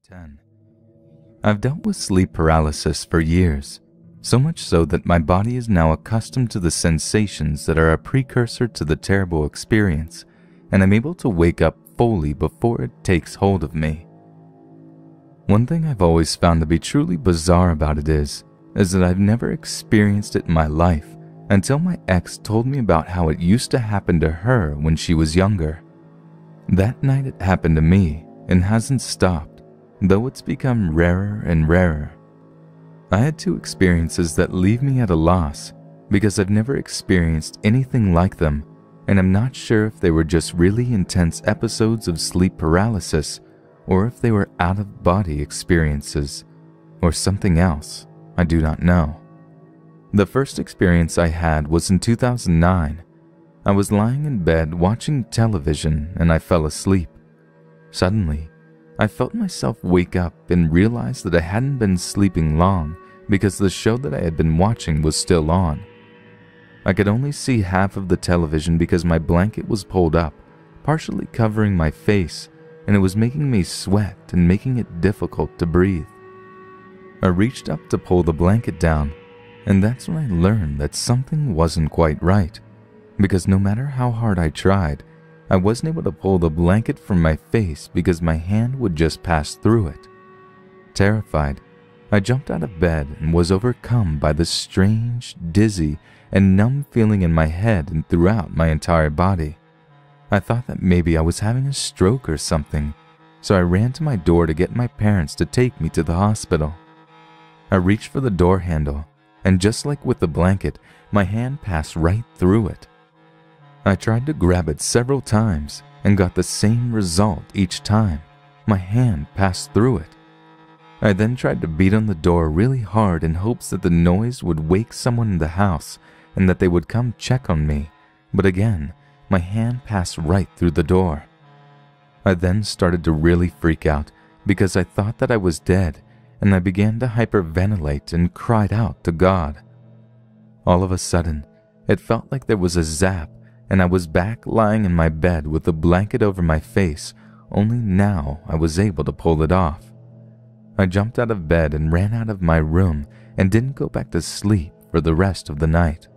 10. I've dealt with sleep paralysis for years, so much so that my body is now accustomed to the sensations that are a precursor to the terrible experience, and I'm able to wake up fully before it takes hold of me. One thing I've always found to be truly bizarre about it is that I've never experienced it in my life until my ex told me about how it used to happen to her when she was younger. That night it happened to me and hasn't stopped, though it's become rarer and rarer. I had two experiences that leave me at a loss because I've never experienced anything like them, and I'm not sure if they were just really intense episodes of sleep paralysis or if they were out-of-body experiences or something else. I do not know. The first experience I had was in 2009. I was lying in bed watching television and I fell asleep. Suddenly, I felt myself wake up and realize that I hadn't been sleeping long because the show that I had been watching was still on. I could only see half of the television because my blanket was pulled up, partially covering my face, and it was making me sweat and making it difficult to breathe. I reached up to pull the blanket down, and that's when I learned that something wasn't quite right, because no matter how hard I tried, I wasn't able to pull the blanket from my face because my hand would just pass through it. Terrified, I jumped out of bed and was overcome by the strange, dizzy, and numb feeling in my head and throughout my entire body. I thought that maybe I was having a stroke or something, so I ran to my door to get my parents to take me to the hospital. I reached for the door handle, and just like with the blanket, my hand passed right through it. I tried to grab it several times and got the same result each time. My hand passed through it. I then tried to beat on the door really hard in hopes that the noise would wake someone in the house and that they would come check on me, but again, my hand passed right through the door. I then started to really freak out because I thought that I was dead, and I began to hyperventilate and cried out to God. All of a sudden, it felt like there was a zap, and I was back lying in my bed with the blanket over my face, only now I was able to pull it off. I jumped out of bed and ran out of my room and didn't go back to sleep for the rest of the night.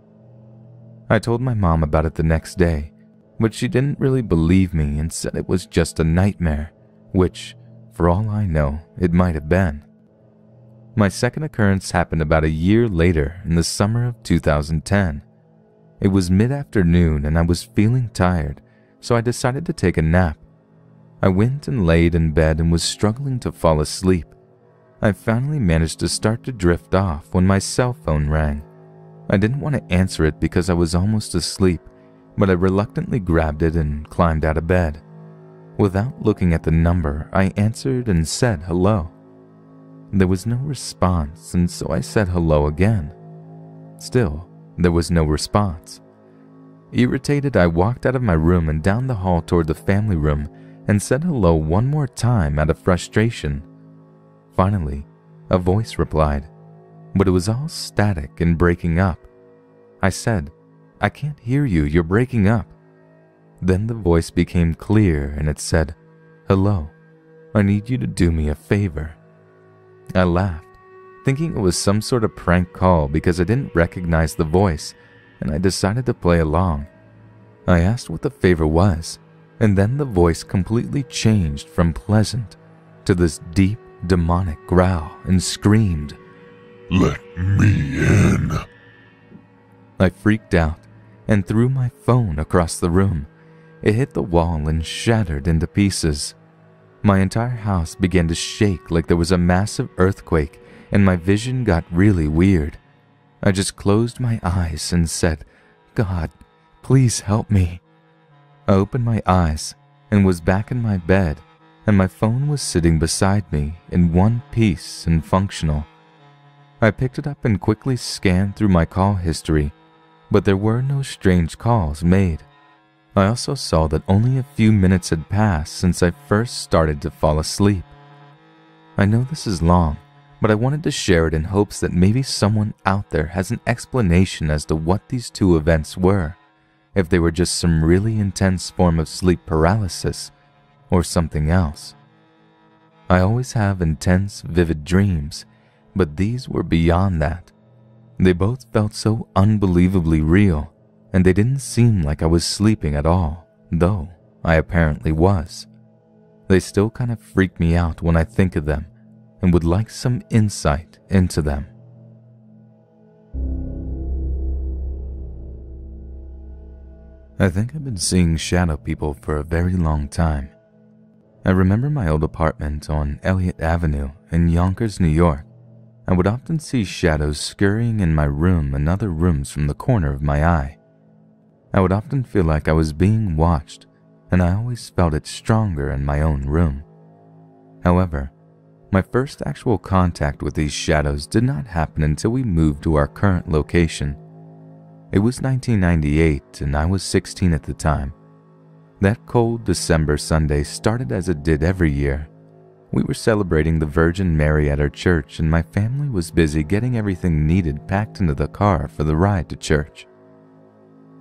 I told my mom about it the next day, but she didn't really believe me and said it was just a nightmare, which, for all I know, it might have been. My second occurrence happened about a year later in the summer of 2010. It was mid-afternoon and I was feeling tired, so I decided to take a nap. I went and laid in bed and was struggling to fall asleep. I finally managed to start to drift off when my cell phone rang. I didn't want to answer it because I was almost asleep, but I reluctantly grabbed it and climbed out of bed. Without looking at the number, I answered and said hello. There was no response, and so I said hello again. Still, there was no response. Irritated, I walked out of my room and down the hall toward the family room and said hello one more time out of frustration. Finally, a voice replied, but it was all static and breaking up. I said, "I can't hear you, you're breaking up." Then the voice became clear and it said, "Hello, I need you to do me a favor." I laughed, thinking it was some sort of prank call because I didn't recognize the voice, and I decided to play along. I asked what the favor was, and then the voice completely changed from pleasant to this deep, demonic growl and screamed, "Let me in." I freaked out and threw my phone across the room. It hit the wall and shattered into pieces. My entire house began to shake like there was a massive earthquake, and my vision got really weird. I just closed my eyes and said, "God, please help me." I opened my eyes and was back in my bed, and my phone was sitting beside me in one piece and functional. I picked it up and quickly scanned through my call history, but there were no strange calls made. I also saw that only a few minutes had passed since I first started to fall asleep. I know this is long, but I wanted to share it in hopes that maybe someone out there has an explanation as to what these two events were, if they were just some really intense form of sleep paralysis or something else. I always have intense, vivid dreams, but these were beyond that. They both felt so unbelievably real, and they didn't seem like I was sleeping at all, though I apparently was. They still kind of freak me out when I think of them, and would like some insight into them. I think I've been seeing shadow people for a very long time. I remember my old apartment on Elliott Avenue in Yonkers, New York. I would often see shadows scurrying in my room and other rooms from the corner of my eye. I would often feel like I was being watched, and I always felt it stronger in my own room. However, my first actual contact with these shadows did not happen until we moved to our current location. It was 1998 and I was 16 at the time. That cold December Sunday started as it did every year. We were celebrating the Virgin Mary at our church, and my family was busy getting everything needed packed into the car for the ride to church.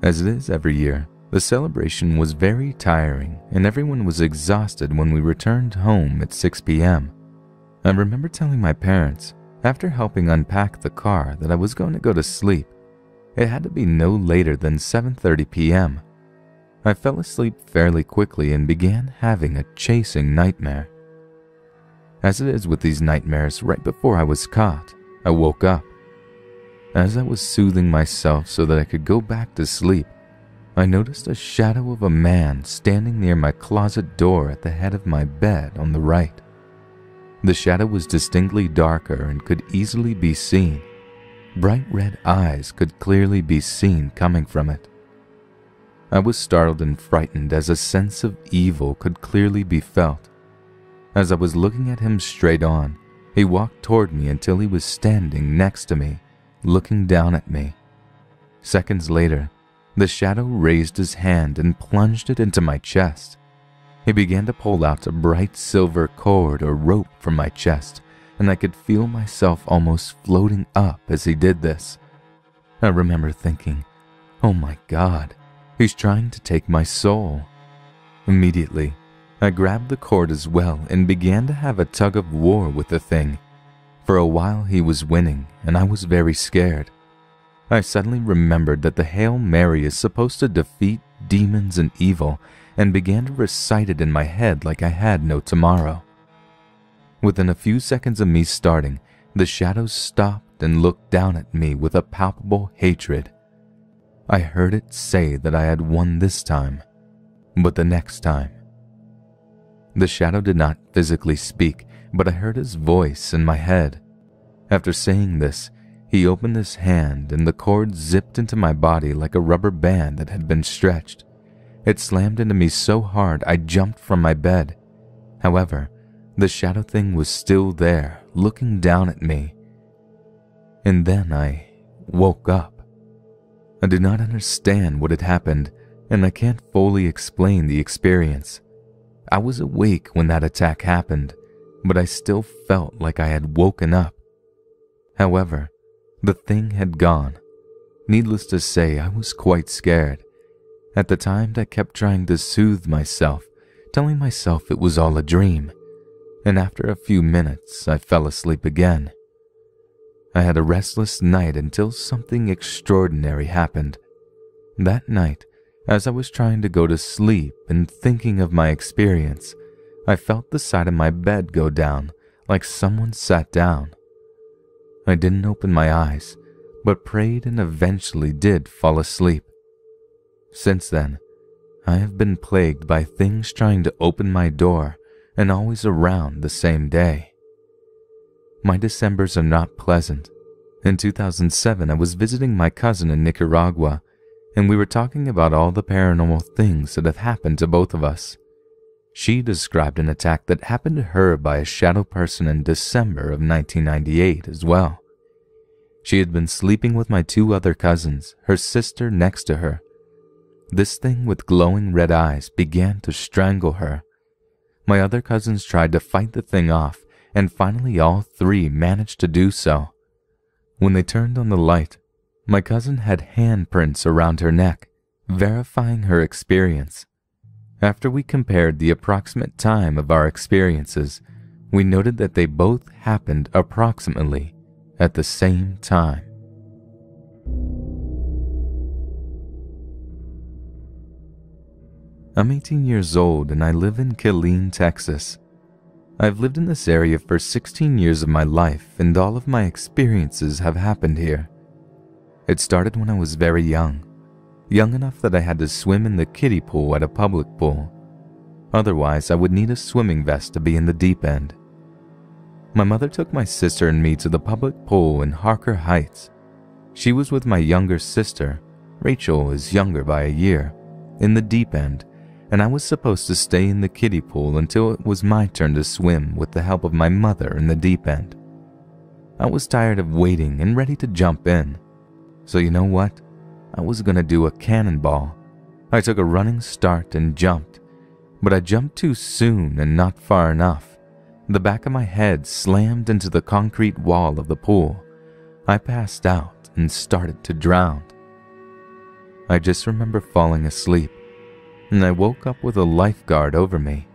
As it is every year, the celebration was very tiring and everyone was exhausted when we returned home at 6 p.m. I remember telling my parents, after helping unpack the car, that I was going to go to sleep. It had to be no later than 7:30 p.m. I fell asleep fairly quickly and began having a chasing nightmare. As it is with these nightmares, right before I was caught, I woke up. As I was soothing myself so that I could go back to sleep, I noticed a shadow of a man standing near my closet door at the head of my bed on the right. The shadow was distinctly darker and could easily be seen. Bright red eyes could clearly be seen coming from it. I was startled and frightened as a sense of evil could clearly be felt. As I was looking at him straight on, he walked toward me until he was standing next to me, looking down at me. Seconds later, the shadow raised his hand and plunged it into my chest. He began to pull out a bright silver cord or rope from my chest, and I could feel myself almost floating up as he did this. I remember thinking, oh my God, he's trying to take my soul. Immediately, I grabbed the cord as well and began to have a tug of war with the thing. For a while he was winning, and I was very scared. I suddenly remembered that the Hail Mary is supposed to defeat demons and evil, and began to recite it in my head like I had no tomorrow. Within a few seconds of me starting, the shadows stopped and looked down at me with a palpable hatred. I heard it say that I had won this time, but the next time. The shadow did not physically speak, but I heard his voice in my head. After saying this, he opened his hand and the cord zipped into my body like a rubber band that had been stretched. It slammed into me so hard I jumped from my bed. However, the shadow thing was still there, looking down at me. And then I woke up. I did not understand what had happened, and I can't fully explain the experience. I was awake when that attack happened, but I still felt like I had woken up. However, the thing had gone. Needless to say, I was quite scared. At the time, I kept trying to soothe myself, telling myself it was all a dream. And after a few minutes, I fell asleep again. I had a restless night until something extraordinary happened. That night, as I was trying to go to sleep and thinking of my experience, I felt the side of my bed go down, like someone sat down. I didn't open my eyes, but prayed and eventually did fall asleep. Since then, I have been plagued by things trying to open my door, and always around the same day. My Decembers are not pleasant. In 2007, I was visiting my cousin in Nicaragua, and we were talking about all the paranormal things that have happened to both of us. She described an attack that happened to her by a shadow person in December of 1998 as well. She had been sleeping with my two other cousins, her sister next to her. This thing with glowing red eyes began to strangle her. My other cousins tried to fight the thing off, and finally all three managed to do so. When they turned on the light, my cousin had handprints around her neck, verifying her experience. After we compared the approximate time of our experiences, We noted that they both happened approximately at the same time. I'm 18 years old and I live in Killeen, Texas. I've lived in this area for 16 years of my life and all of my experiences have happened here. It started when I was very young enough that I had to swim in the kiddie pool at a public pool. Otherwise, I would need a swimming vest to be in the deep end. My mother took my sister and me to the public pool in Harker Heights. She was with my younger sister, Rachel is younger by a year, in the deep end, and I was supposed to stay in the kiddie pool until it was my turn to swim with the help of my mother in the deep end. I was tired of waiting and ready to jump in. So you know what? I was gonna do a cannonball. I took a running start and jumped, but I jumped too soon and not far enough. The back of my head slammed into the concrete wall of the pool. I passed out and started to drown. I just remember falling asleep, and I woke up with a lifeguard over me.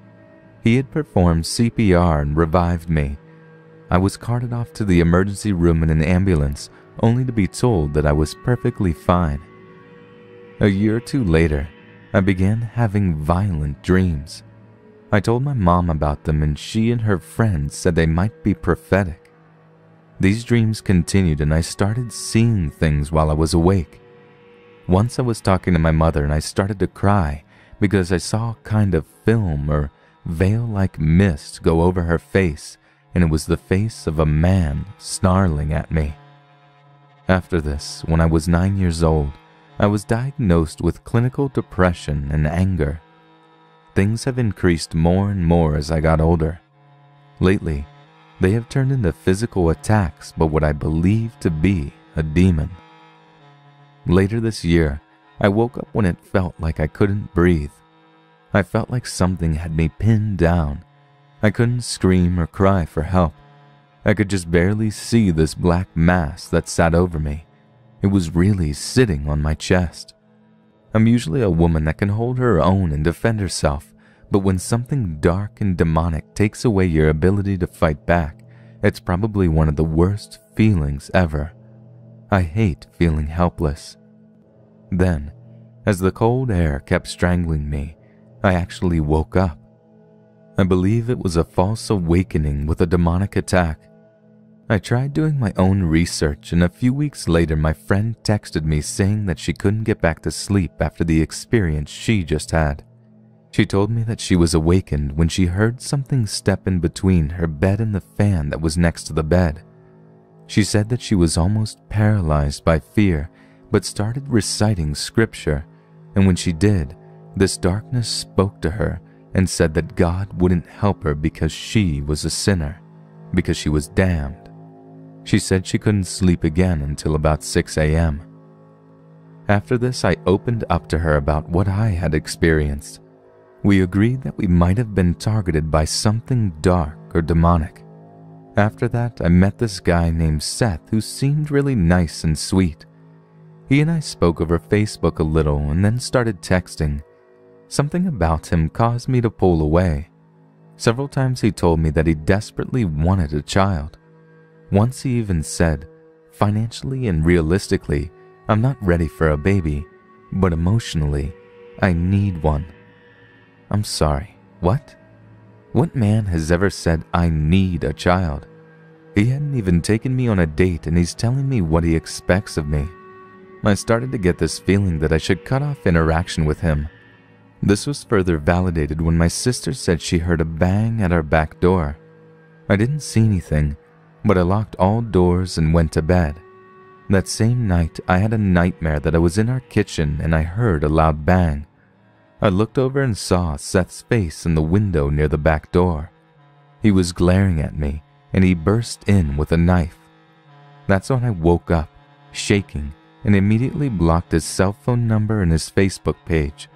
He had performed CPR and revived me. I was carted off to the emergency room in an ambulance, only to be told that I was perfectly fine. A year or two later, I began having violent dreams. I told my mom about them and she and her friends said they might be prophetic. These dreams continued and I started seeing things while I was awake. Once I was talking to my mother and I started to cry because I saw a kind of film or veil-like mist go over her face, and it was the face of a man snarling at me. After this, when I was 9 years old, I was diagnosed with clinical depression and anger. Things have increased more and more as I got older. Lately, they have turned into physical attacks by what I believe to be a demon. Later this year, I woke up when it felt like I couldn't breathe. I felt like something had me pinned down. I couldn't scream or cry for help. I could just barely see this black mass that sat over me. It was really sitting on my chest. I'm usually a woman that can hold her own and defend herself, but when something dark and demonic takes away your ability to fight back, it's probably one of the worst feelings ever. I hate feeling helpless. Then, as the cold air kept strangling me, I actually woke up. I believe it was a false awakening with a demonic attack. I tried doing my own research and a few weeks later my friend texted me saying that she couldn't get back to sleep after the experience she just had. She told me that she was awakened when she heard something step in between her bed and the fan that was next to the bed. She said that she was almost paralyzed by fear but started reciting scripture, and when she did, this darkness spoke to her and said that God wouldn't help her because she was a sinner, because she was damned. She said she couldn't sleep again until about 6 a.m. After this, I opened up to her about what I had experienced. We agreed that we might have been targeted by something dark or demonic. After that, I met this guy named Seth who seemed really nice and sweet. He and I spoke over Facebook a little and then started texting. Something about him caused me to pull away. Several times he told me that he desperately wanted a child. Once he even said, financially and realistically, I'm not ready for a baby, but emotionally, I need one. I'm sorry, what? What man has ever said I need a child? He hadn't even taken me on a date and he's telling me what he expects of me. I started to get this feeling that I should cut off interaction with him. This was further validated when my sister said she heard a bang at our back door. I didn't see anything, but I locked all doors and went to bed. That same night, I had a nightmare that I was in our kitchen and I heard a loud bang. I looked over and saw Seth's face in the window near the back door. He was glaring at me and he burst in with a knife. That's when I woke up, shaking, and immediately blocked his cell phone number and his Facebook page.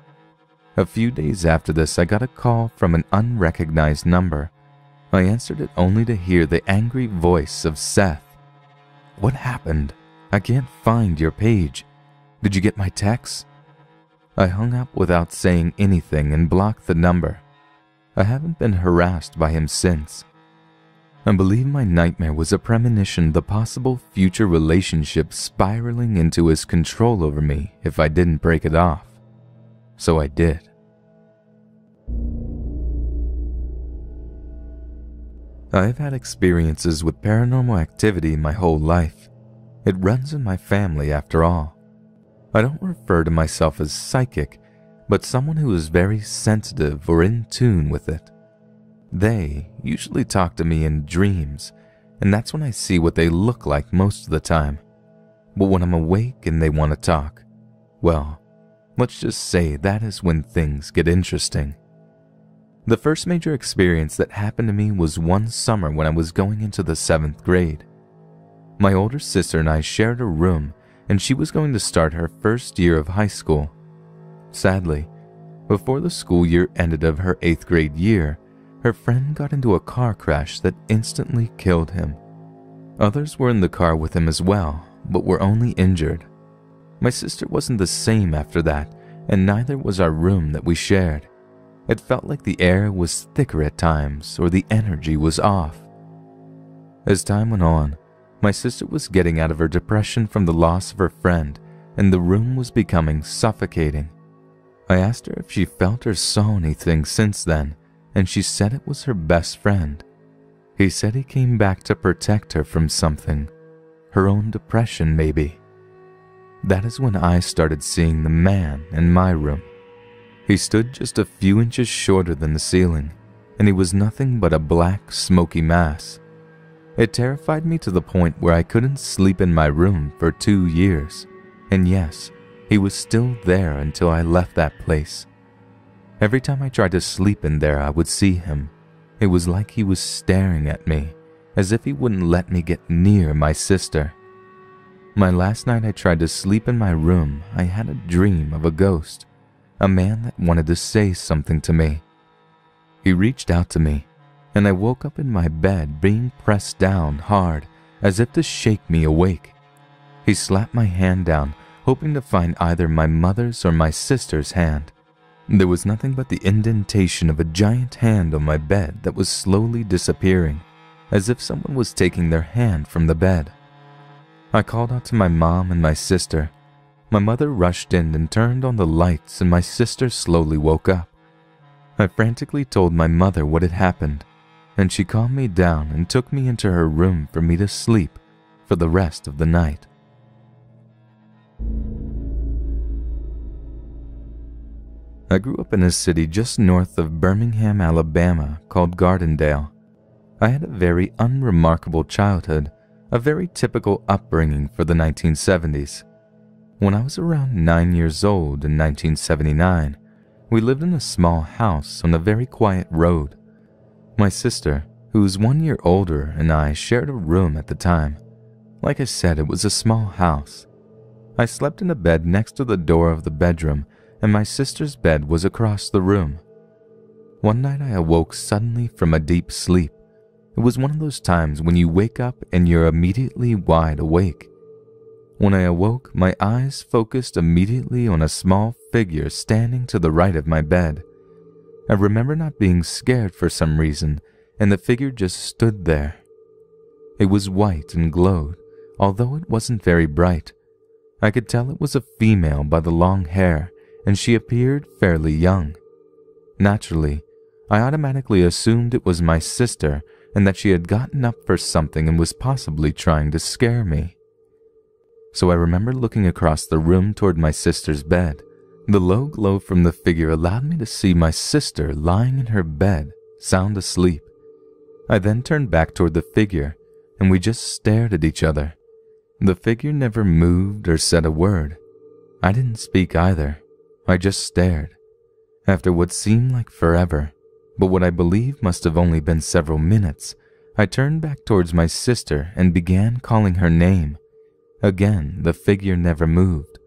A few days after this, I got a call from an unrecognized number. I answered it only to hear the angry voice of Seth. What happened? I can't find your page. Did you get my text? I hung up without saying anything and blocked the number. I haven't been harassed by him since. I believe my nightmare was a premonition of the possible future relationship spiraling into his control over me if I didn't break it off. So I did. I've had experiences with paranormal activity my whole life. It runs in my family after all. I don't refer to myself as psychic, but someone who is very sensitive or in tune with it. They usually talk to me in dreams, and that's when I see what they look like most of the time. But when I'm awake and they want to talk, well, let's just say that is when things get interesting. The first major experience that happened to me was one summer when I was going into the 7th grade. My older sister and I shared a room, and she was going to start her first year of high school. Sadly, before the school year ended of her 8th grade year, her friend got into a car crash that instantly killed him. Others were in the car with him as well, but were only injured. My sister wasn't the same after that, and neither was our room that we shared. It felt like the air was thicker at times, or the energy was off. As time went on, my sister was getting out of her depression from the loss of her friend, and the room was becoming suffocating. I asked her if she felt or saw anything since then, and she said it was her best friend. He said he came back to protect her from something, her own depression maybe. That is when I started seeing the man in my room. He stood just a few inches shorter than the ceiling, and he was nothing but a black, smoky mass. It terrified me to the point where I couldn't sleep in my room for 2 years, and yes, he was still there until I left that place. Every time I tried to sleep in there, I would see him. It was like he was staring at me, as if he wouldn't let me get near my sister. My last night I tried to sleep in my room, I had a dream of a ghost, a man that wanted to say something to me. He reached out to me, and I woke up in my bed being pressed down hard, as if to shake me awake. He slapped my hand down, hoping to find either my mother's or my sister's hand. There was nothing but the indentation of a giant hand on my bed that was slowly disappearing, as if someone was taking their hand from the bed. I called out to my mom and my sister. My mother rushed in and turned on the lights, and my sister slowly woke up. I frantically told my mother what had happened, and she calmed me down and took me into her room for me to sleep for the rest of the night. I grew up in a city just north of Birmingham, Alabama called Gardendale. I had a very unremarkable childhood, a very typical upbringing for the 1970s. When I was around 9 years old in 1979, we lived in a small house on a very quiet road. My sister, who was 1 year older, and I shared a room at the time. Like I said, it was a small house. I slept in a bed next to the door of the bedroom, and my sister's bed was across the room. One night I awoke suddenly from a deep sleep. It was one of those times when you wake up and you're immediately wide awake. When I awoke, my eyes focused immediately on a small figure standing to the right of my bed. I remember not being scared for some reason, and the figure just stood there. It was white and glowed, although it wasn't very bright. I could tell it was a female by the long hair, and she appeared fairly young. Naturally, I automatically assumed it was my sister and that she had gotten up for something and was possibly trying to scare me. So I remember looking across the room toward my sister's bed. The low glow from the figure allowed me to see my sister lying in her bed, sound asleep. I then turned back toward the figure, and we just stared at each other. The figure never moved or said a word. I didn't speak either. I just stared. After what seemed like forever, but what I believe must have only been several minutes, I turned back towards my sister and began calling her name. Again, the figure never moved.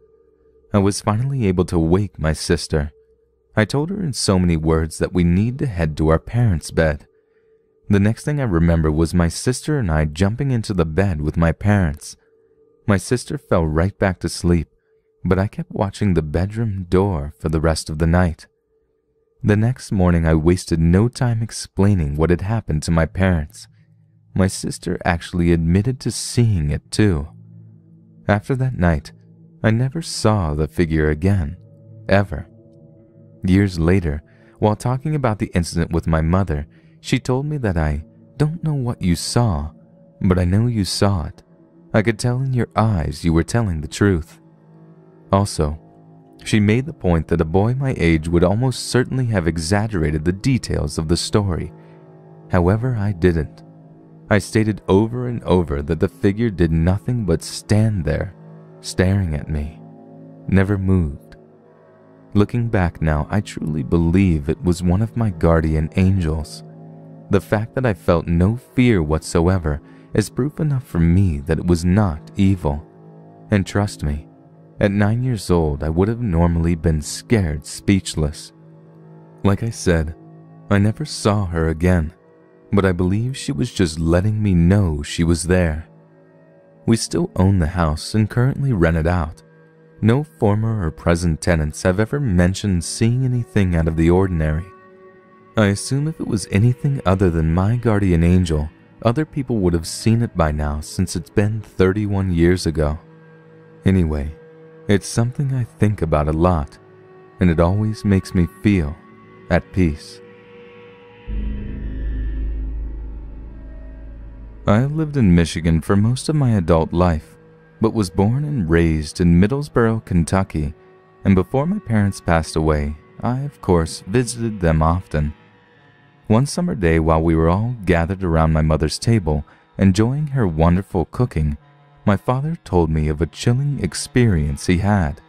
I was finally able to wake my sister. I told her in so many words that we need to head to our parents' bed. The next thing I remember was my sister and I jumping into the bed with my parents. My sister fell right back to sleep, but I kept watching the bedroom door for the rest of the night. The next morning I wasted no time explaining what had happened to my parents. My sister actually admitted to seeing it too. After that night, I never saw the figure again, ever. Years later, while talking about the incident with my mother, she told me that I don't know what you saw, but I know you saw it. I could tell in your eyes you were telling the truth. Also, she made the point that a boy my age would almost certainly have exaggerated the details of the story. However, I didn't. I stated over and over that the figure did nothing but stand there, staring at me, never moved. Looking back now, I truly believe it was one of my guardian angels. The fact that I felt no fear whatsoever is proof enough for me that it was not evil. And trust me, at 9 years old, I would have normally been scared speechless. Like I said, I never saw her again, but I believe she was just letting me know she was there. We still own the house and currently rent it out. No former or present tenants have ever mentioned seeing anything out of the ordinary. I assume if it was anything other than my guardian angel, other people would have seen it by now since it's been 31 years ago. Anyway, it's something I think about a lot, and it always makes me feel at peace. I lived in Michigan for most of my adult life, but was born and raised in Middlesboro, Kentucky, and before my parents passed away, I, of course, visited them often. One summer day while we were all gathered around my mother's table, enjoying her wonderful cooking, my father told me of a chilling experience he had.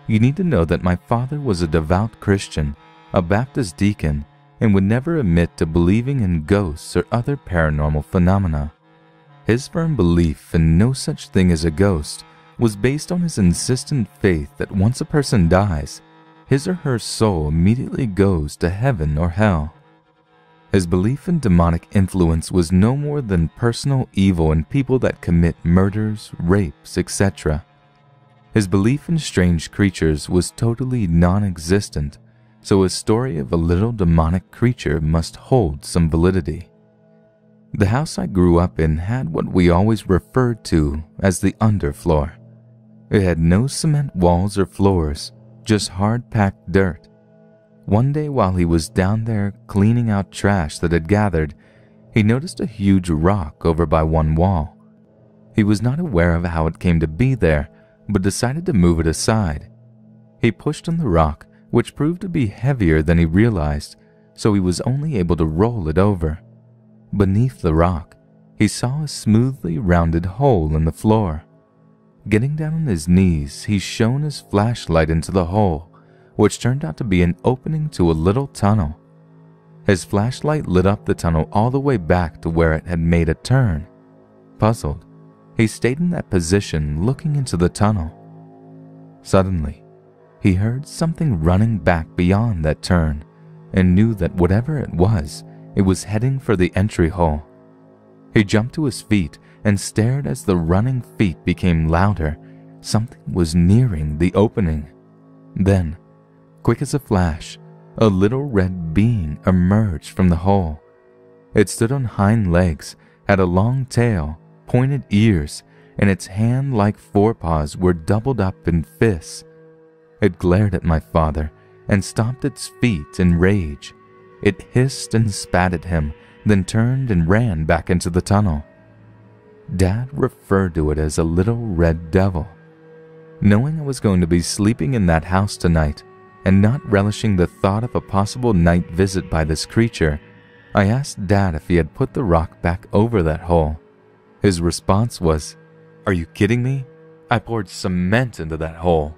You need to know that my father was a devout Christian, a Baptist deacon, and would never admit to believing in ghosts or other paranormal phenomena. His firm belief in no such thing as a ghost was based on his insistent faith that once a person dies, his or her soul immediately goes to heaven or hell. His belief in demonic influence was no more than personal evil in people that commit murders, rapes, etc. His belief in strange creatures was totally non-existent, so his story of a little demonic creature must hold some validity. The house I grew up in had what we always referred to as the underfloor. It had no cement walls or floors, just hard-packed dirt. One day while he was down there cleaning out trash that had gathered, he noticed a huge rock over by one wall. He was not aware of how it came to be there, but decided to move it aside. He pushed on the rock, which proved to be heavier than he realized, so he was only able to roll it over. Beneath the rock, he saw a smoothly rounded hole in the floor. Getting down on his knees, he shone his flashlight into the hole, which turned out to be an opening to a little tunnel. His flashlight lit up the tunnel all the way back to where it had made a turn. Puzzled, he stayed in that position looking into the tunnel. Suddenly, he heard something running back beyond that turn and knew that whatever it was heading for the entry hole. He jumped to his feet and stared as the running feet became louder. Something was nearing the opening. Then, quick as a flash, a little red being emerged from the hole. It stood on hind legs, had a long tail, pointed ears, and its hand-like forepaws were doubled up in fists. It glared at my father and stomped its feet in rage. It hissed and spat at him, then turned and ran back into the tunnel. Dad referred to it as a little red devil. Knowing I was going to be sleeping in that house tonight, and not relishing the thought of a possible night visit by this creature, I asked Dad if he had put the rock back over that hole. His response was, "Are you kidding me? I poured cement into that hole."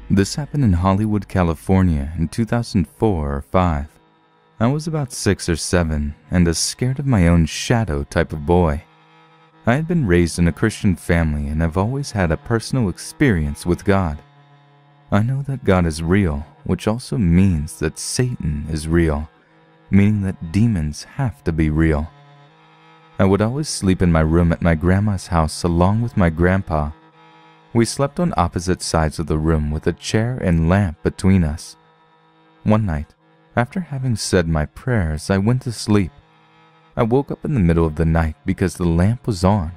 This happened in Hollywood, California in 2004 or 5. I was about 6 or 7 and a scared of my own shadow type of boy. I had been raised in a Christian family and have always had a personal experience with God. I know that God is real, which also means that Satan is real, meaning that demons have to be real. I would always sleep in my room at my grandma's house along with my grandpa. We slept on opposite sides of the room with a chair and lamp between us. One night, After having said my prayers, I went to sleep. I woke up in the middle of the night because the lamp was on.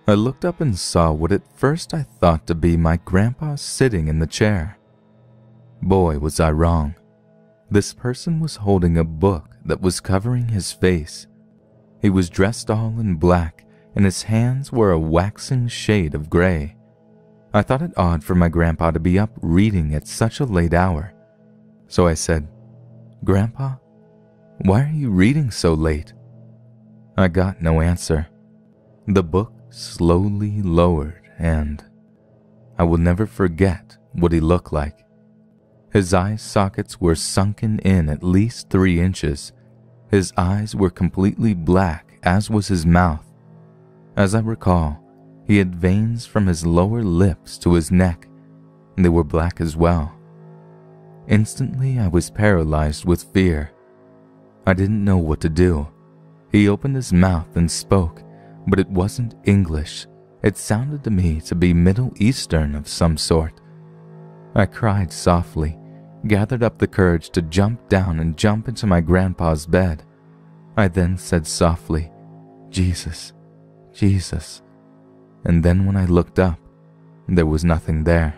I looked up and saw what at first I thought to be my grandpa sitting in the chair. Boy, was I wrong. This person was holding a book that was covering his face. He was dressed all in black, and his hands were a waxing shade of gray. I thought it odd for my grandpa to be up reading at such a late hour. So I said, "Grandpa, why are you reading so late?" I got no answer. The book slowly lowered, and I will never forget what he looked like. His eye sockets were sunken in at least 3 inches. His eyes were completely black, as was his mouth. As I recall, he had veins from his lower lips to his neck. They were black as well. Instantly, I was paralyzed with fear. I didn't know what to do. He opened his mouth and spoke, but it wasn't English. It sounded to me to be Middle Eastern of some sort. I cried softly, gathered up the courage to jump down and jump into my grandpa's bed. I then said softly, "Jesus, Jesus." And then when I looked up, there was nothing there.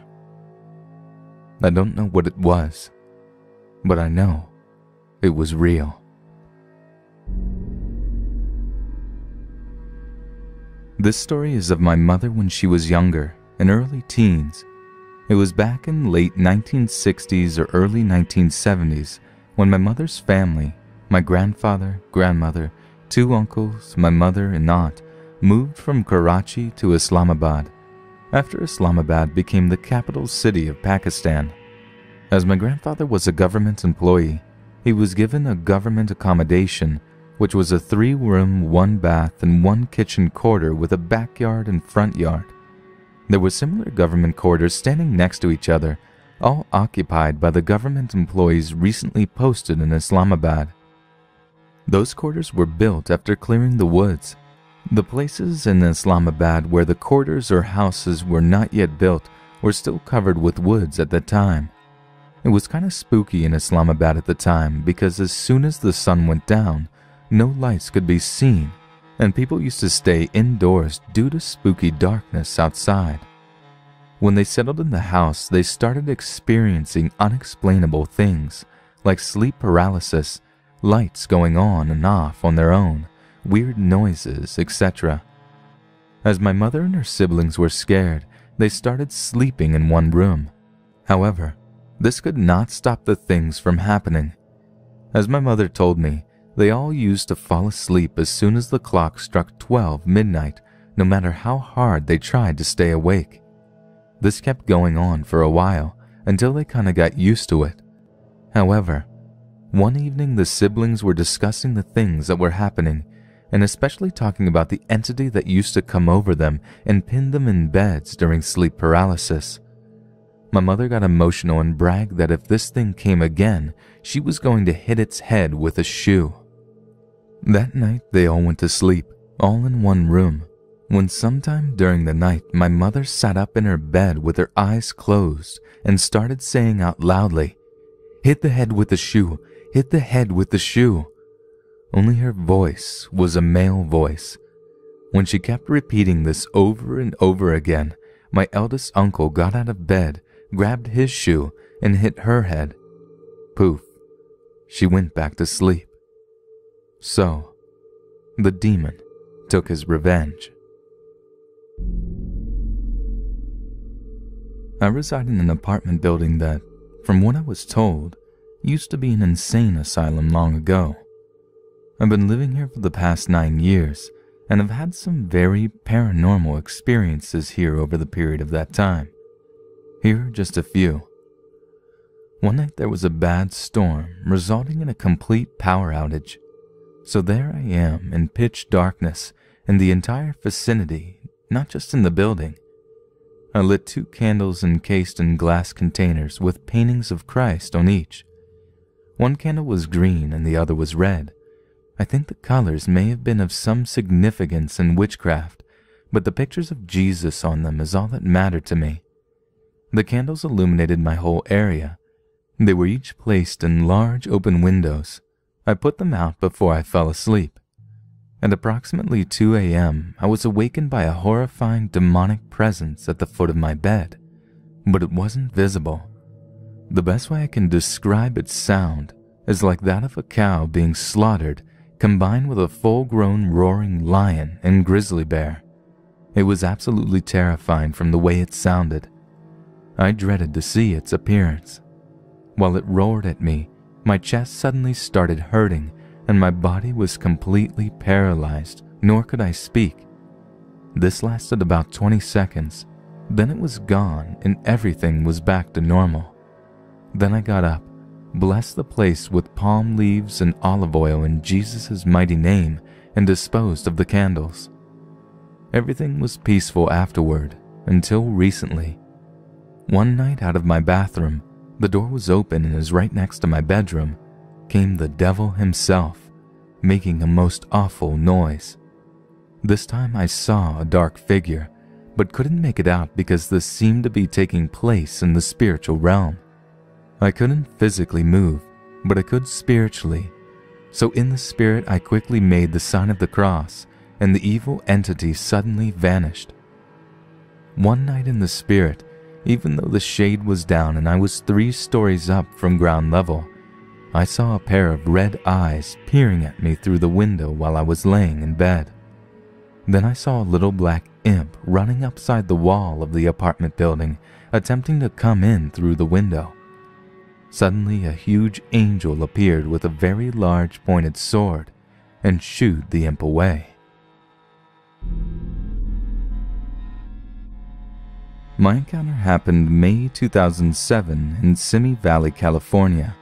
I don't know what it was, but I know it was real. This story is of my mother when she was younger, in early teens. It was back in late 1960s or early 1970s when my mother's family, my grandfather, grandmother, 2 uncles, my mother and aunt, moved from Karachi to Islamabad, after Islamabad became the capital city of Pakistan. As my grandfather was a government employee, he was given a government accommodation, which was a 3-room, 1-bath, and 1-kitchen quarter with a backyard and front yard. There were similar government quarters standing next to each other, all occupied by the government employees recently posted in Islamabad. Those quarters were built after clearing the woods. The places in Islamabad where the quarters or houses were not yet built were still covered with woods at the time. It was kind of spooky in Islamabad at the time because as soon as the sun went down, no lights could be seen, and people used to stay indoors due to spooky darkness outside. When they settled in the house, they started experiencing unexplainable things, like sleep paralysis, lights going on and off on their own, weird noises, etc. As my mother and her siblings were scared, they started sleeping in one room. However, this could not stop the things from happening. As my mother told me, they all used to fall asleep as soon as the clock struck 12 midnight, no matter how hard they tried to stay awake. This kept going on for a while, until they kinda got used to it. However, one evening the siblings were discussing the things that were happening, and especially talking about the entity that used to come over them and pin them in beds during sleep paralysis. My mother got emotional and bragged that if this thing came again, she was going to hit its head with a shoe. That night they all went to sleep, all in one room, when sometime during the night my mother sat up in her bed with her eyes closed and started saying out loudly, "Hit the head with the shoe, hit the head with the shoe." Only her voice was a male voice. When she kept repeating this over and over again, my eldest uncle got out of bed, grabbed his shoe, and hit her head. Poof, she went back to sleep. So, the demon took his revenge. I reside in an apartment building that, from what I was told, used to be an insane asylum long ago. I've been living here for the past 9 years, and have had some very paranormal experiences here over the period of that time. Here are just a few. One night there was a bad storm, resulting in a complete power outage. So there I am in pitch darkness in the entire vicinity, not just in the building. I lit 2 candles encased in glass containers with paintings of Christ on each. One candle was green and the other was red. I think the colors may have been of some significance in witchcraft, but the pictures of Jesus on them is all that mattered to me. The candles illuminated my whole area. They were each placed in large open windows. I put them out before I fell asleep. At approximately 2 a.m., I was awakened by a horrifying demonic presence at the foot of my bed, but it wasn't visible. The best way I can describe its sound is like that of a cow being slaughtered combined with a full-grown roaring lion and grizzly bear. It was absolutely terrifying from the way it sounded. I dreaded to see its appearance. While it roared at me, my chest suddenly started hurting and my body was completely paralyzed, nor could I speak. This lasted about 20 seconds. Then it was gone and everything was back to normal. Then I got up, blessed the place with palm leaves and olive oil in Jesus' mighty name, and disposed of the candles. Everything was peaceful afterward, until recently. One night out of my bathroom, the door was open and as right next to my bedroom came the devil himself, making a most awful noise. This time I saw a dark figure, but couldn't make it out because this seemed to be taking place in the spiritual realm. I couldn't physically move, but I could spiritually. So in the spirit I quickly made the sign of the cross, and the evil entity suddenly vanished. One night in the spirit, even though the shade was down and I was 3 stories up from ground level, I saw a pair of red eyes peering at me through the window while I was laying in bed. Then I saw a little black imp running upside the wall of the apartment building, attempting to come in through the window. Suddenly a huge angel appeared with a very large pointed sword and shooed the imp away. My encounter happened May 2007 in Simi Valley, California.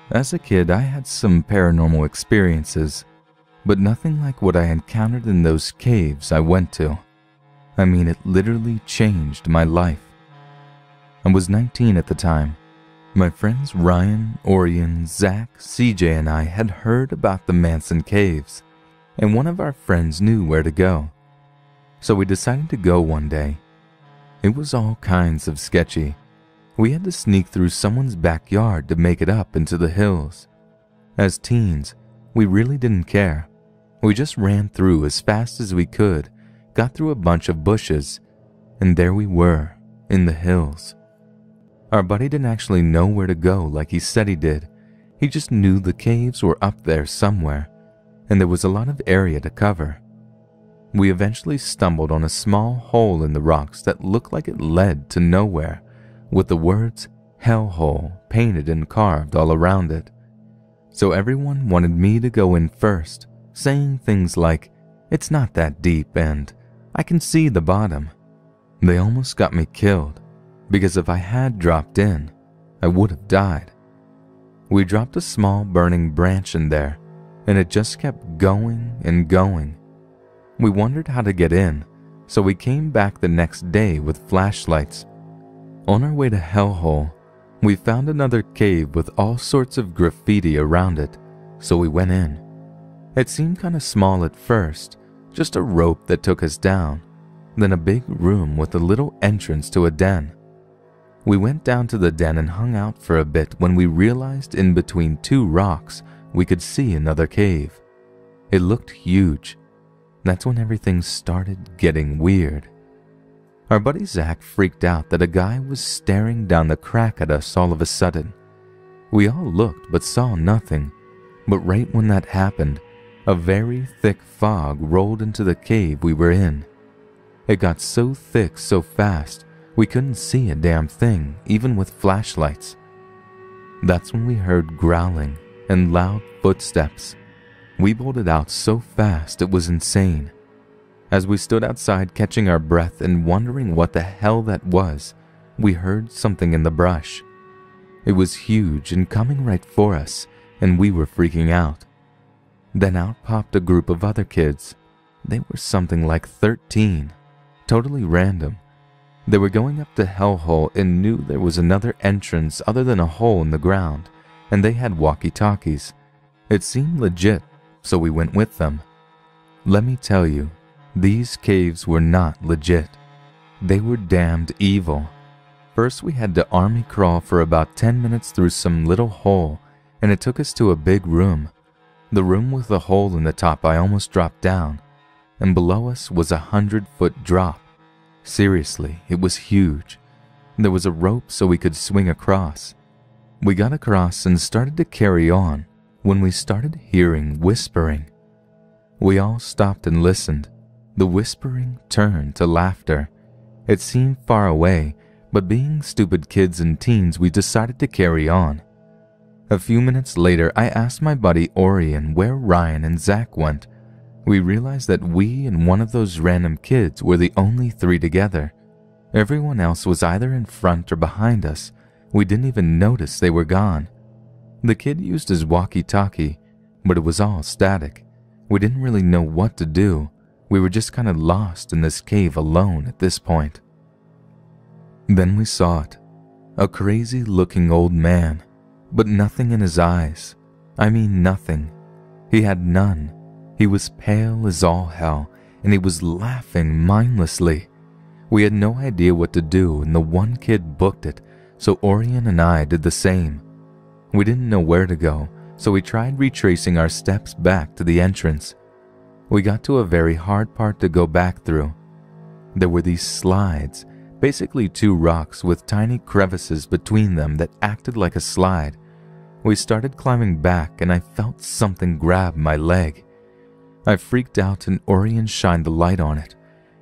As a kid, I had some paranormal experiences, but nothing like what I encountered in those caves I went to. I mean, it literally changed my life. I was 19 at the time. My friends Ryan, Orion, Zach, CJ, and I had heard about the Manson Caves, and one of our friends knew where to go. So we decided to go one day. It was all kinds of sketchy. We had to sneak through someone's backyard to make it up into the hills. As teens, we really didn't care. We just ran through as fast as we could, got through a bunch of bushes, and there we were, in the hills. Our buddy didn't actually know where to go like he said he did. He just knew the caves were up there somewhere, and there was a lot of area to cover. We eventually stumbled on a small hole in the rocks that looked like it led to nowhere, with the words "Hellhole" painted and carved all around it. So everyone wanted me to go in first, saying things like, "It's not that deep and I can see the bottom." They almost got me killed, because if I had dropped in, I would have died. We dropped a small burning branch in there, and it just kept going and going. We wondered how to get in, so we came back the next day with flashlights. On our way to Hellhole, we found another cave with all sorts of graffiti around it, so we went in. It seemed kind of small at first, just a rope that took us down, then a big room with a little entrance to a den. We went down to the den and hung out for a bit when we realized in between 2 rocks we could see another cave. It looked huge. That's when everything started getting weird. Our buddy Zach freaked out that a guy was staring down the crack at us all of a sudden. We all looked but saw nothing, but right when that happened, a very thick fog rolled into the cave we were in. It got so thick so fast, we couldn't see a damn thing, even with flashlights. That's when we heard growling and loud footsteps. We bolted out so fast it was insane. As we stood outside catching our breath and wondering what the hell that was, we heard something in the brush. It was huge and coming right for us, and we were freaking out. Then out popped a group of other kids. They were something like 13, totally random. They were going up to Hellhole and knew there was another entrance other than a hole in the ground, and they had walkie-talkies. It seemed legit, so we went with them. Let me tell you, these caves were not legit. They were damned evil. first we had to army crawl for about 10 minutes through some little hole, and it took us to a big room. The room with a hole in the top. I almost dropped down, and below us was a 100-foot drop. Seriously, it was huge. There was a rope so we could swing across. We got across and started to carry on when we started hearing whispering. We all stopped and listened. The whispering turned to laughter. It seemed far away, but being stupid kids and teens, we decided to carry on. A few minutes later, I asked my buddy Orion where Ryan and Zach went. We realized that we and one of those random kids were the only three together. Everyone else was either in front or behind us. We didn't even notice they were gone. The kid used his walkie-talkie, but it was all static. We didn't really know what to do. We were just kind of lost in this cave alone at this point. Then we saw it. A crazy-looking old man, but nothing in his eyes. I mean nothing. He had none. He was pale as all hell, and he was laughing mindlessly. We had no idea what to do, and the one kid booked it, so Orion and I did the same. We didn't know where to go, so we tried retracing our steps back to the entrance. We got to a very hard part to go back through. There were these slides, basically two rocks with tiny crevices between them that acted like a slide. We started climbing back and I felt something grab my leg. I freaked out and Orion shined the light on it.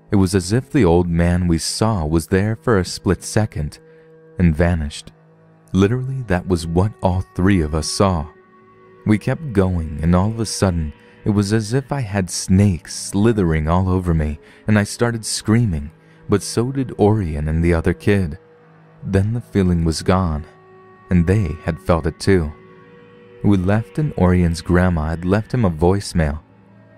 It was as if the old man we saw was there for a split second and vanished. Literally, that was what all three of us saw. We kept going and all of a sudden, it was as if I had snakes slithering all over me and I started screaming, but so did Orion and the other kid. Then the feeling was gone, and they had felt it too. We left and Orion's grandma had left him a voicemail.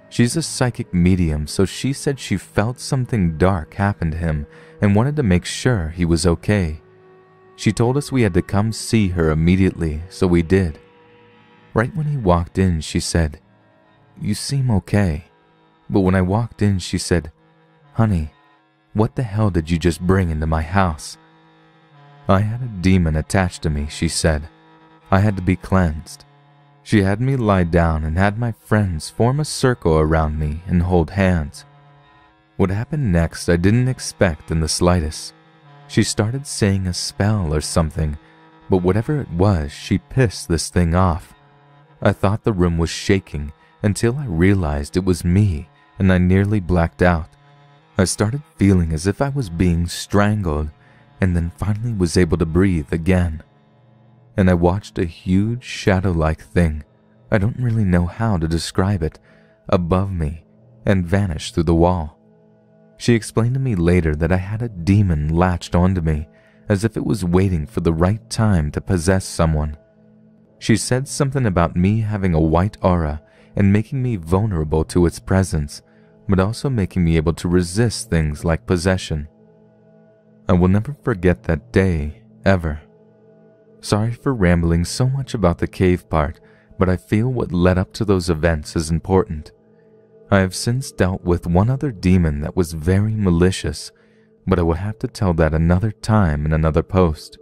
She's a psychic medium, so she said she felt something dark happen to him and wanted to make sure he was okay. She told us we had to come see her immediately, so we did. Right when he walked in, she said, "You seem okay." But when I walked in, she said, "Honey, what the hell did you just bring into my house?" I had a demon attached to me, she said. I had to be cleansed. She had me lie down and had my friends form a circle around me and hold hands. What happened next I didn't expect in the slightest. She started saying a spell or something, but whatever it was, she pissed this thing off. I thought the room was shaking until I realized it was me and I nearly blacked out. I started feeling as if I was being strangled and then finally was able to breathe again. And I watched a huge shadow-like thing, I don't really know how to describe it, above me and vanish through the wall. She explained to me later that I had a demon latched onto me as if it was waiting for the right time to possess someone. She said something about me having a white aura and making me vulnerable to its presence, but also making me able to resist things like possession. I will never forget that day, ever. Sorry for rambling so much about the cave part, but I feel what led up to those events is important. I have since dealt with one other demon that was very malicious, but I will have to tell that another time in another post.